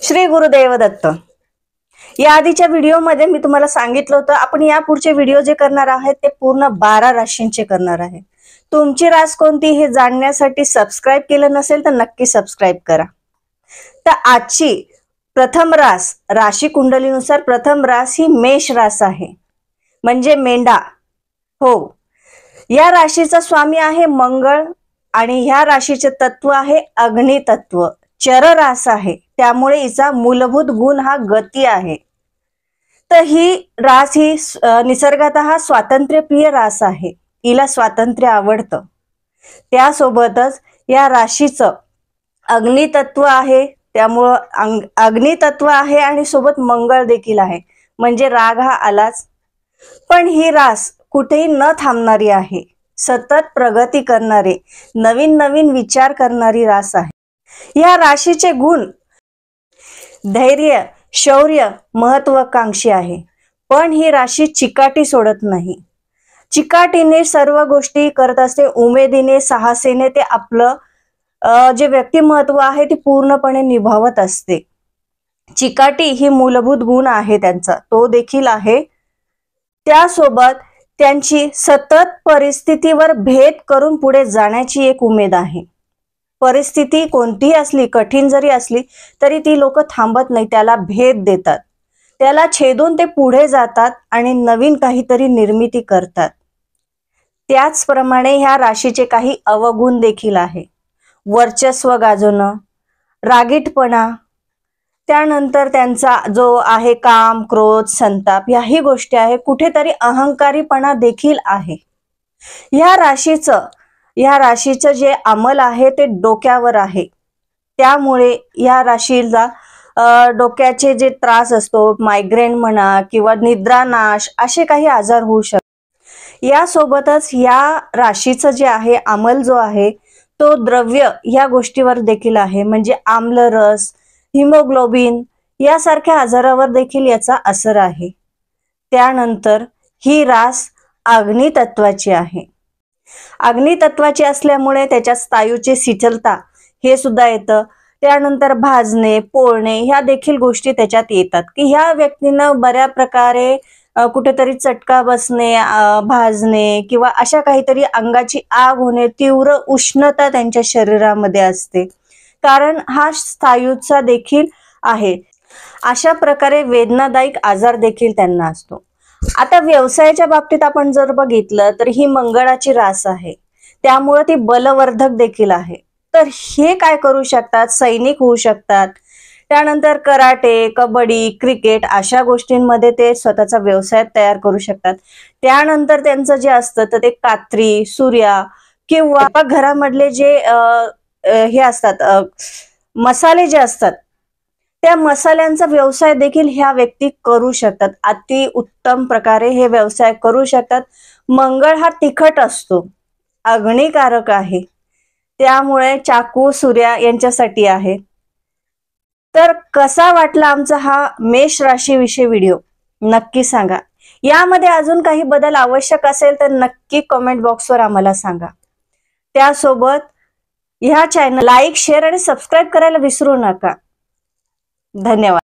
श्री गुरुदेव दत्त। या आधीच्या व्हिडिओमध्ये मी तुम्हाला सांगितलं होतं आपण या पुढचे व्हिडिओ जे करणार आहेत ते पूर्ण 12 राशींचे करणार आहे। तुमची रास कोणती हे जाणण्यासाठी सबस्क्राइब केलं नसेल तर नक्की सबस्क्राइब करा। तर आजची प्रथम रास राशी कुंडलीनुसार प्रथम रास ही मेष रास आहे, म्हणजे मेंढा। हो, या राशीचा स्वामी आहे मंगळ आणि ह्या राशीचे तत्व आहे अग्नि तत्व। चर रास आहे, त्यामुळे हिचा मूलभूत गुण हा गती आहे। तर ही रास ही निसर्गतः स्वातंत्र्यप्रिय रास आहे, हिला स्वातंत्र्य आवडतं। त्यासोबतच या राशीचं अग्नितत्व आहे, त्यामुळे अग्नितत्व आहे आणि सोबत मंगळ देखील आहे, म्हणजे राग हा आलाच। पण ही रास कुठेही न थांबणारी आहे, सतत प्रगती करणारे नवीन नवीन विचार करणारी रास आहे। या राशीचे गुण धैर्य, शौर्य, महत्वाकांक्षी आहे। पण ही राशी चिकाटी सोडत नाही, चिकाटीने सर्व गोष्टी करत असते, उमेदीने साहसेने ते आपलं जे व्यक्तिमत्व आहे ते पूर्णपणे निभावत असते। चिकाटी ही मूलभूत गुण आहे त्यांचा, तो देखील आहे। त्यासोबत त्यांची सतत परिस्थितीवर भेद करून पुढे जाण्याची एक उमेद आहे। परिस्थिती कोणतीही असली, कठीण जरी असली तरी ती लोक थांबत नाही, त्याला भेद देतात, त्याला छेदून ते पुढे जातात आणि नवीन काहीतरी निर्मिती करतात। त्याचप्रमाणे ह्या राशीचे काही अवगुण देखील आहे। वर्चस्व गाजवणं, रागीटपणा, त्यानंतर त्यांचा जो आहे काम, क्रोध, संताप, याही गोष्टी आहे। कुठेतरी अहंकारीपणा देखील आहे। या राशीचं जे अंमल आहे ते डोक्यावर आहे, त्यामुळे या राशीला डोक्याचे जे त्रास असतो, मायग्रेन म्हणा किंवा निद्रानाश, असे काही आजार होऊ शकतात। यासोबतच या राशीचं जे आहे अंमल जो आहे तो द्रव्य या गोष्टीवर देखील आहे, म्हणजे आम्लरस, हिमोग्लोबिन यासारख्या आजारावर देखील याचा असर आहे। त्यानंतर ही रास अग्नितत्वाची आहे। अग्नितत्वाची असल्यामुळे त्याच्या स्नायूची शिथिलता हे सुद्धा येतं। त्यानंतर भाजणे, पोळणे ह्या देखील गोष्टी त्याच्यात येतात, की ह्या व्यक्तीनं बऱ्या प्रकारे कुठेतरी चटका बसणे, भाजणे किंवा अशा काहीतरी अंगाची आग होणे, तीव्र उष्णता त्यांच्या शरीरामध्ये असते, कारण हा स्नायूचा देखील आहे। अशा प्रकारे वेदनादायक आजार देखील त्यांना असतो। आता व्यवसायाच्या बाबतीत आपण जर बघितलं तर ही मंगळाची रास आहे, त्यामुळे ती बलवर्धक देखील आहे। तर हे काय करू शकतात, सैनिक होऊ शकतात, त्यानंतर कराटे, कबड्डी, क्रिकेट अशा गोष्टींमध्ये ते स्वतःचा व्यवसाय तयार करू शकतात। त्यानंतर त्यांचं जे असतं तर ते कात्री, सूर्या किंवा घरामधले जे हे असतात मसाले जे असतात, त्या मसाल्यांचा व्यवसाय देखील ह्या व्यक्ती करू शकतात, अति उत्तम प्रकारे हे व्यवसाय करू शकतात। मंगळ हा तिखट असतो, अग्निकारक आहे, त्यामुळे चाकू, सूर्या यांच्यासाठी आहे। तर कसा वाटला आमचा हा मेष राशी विषयी व्हिडिओ नक्की सांगा। यामध्ये अजून काही बदल आवश्यक असेल तर नक्की कमेंट बॉक्सवर आम्हाला सांगा। त्यासोबत ह्या चॅनल लाईक, शेअर आणि सबस्क्राइब करायला विसरू नका। धन्यवाद।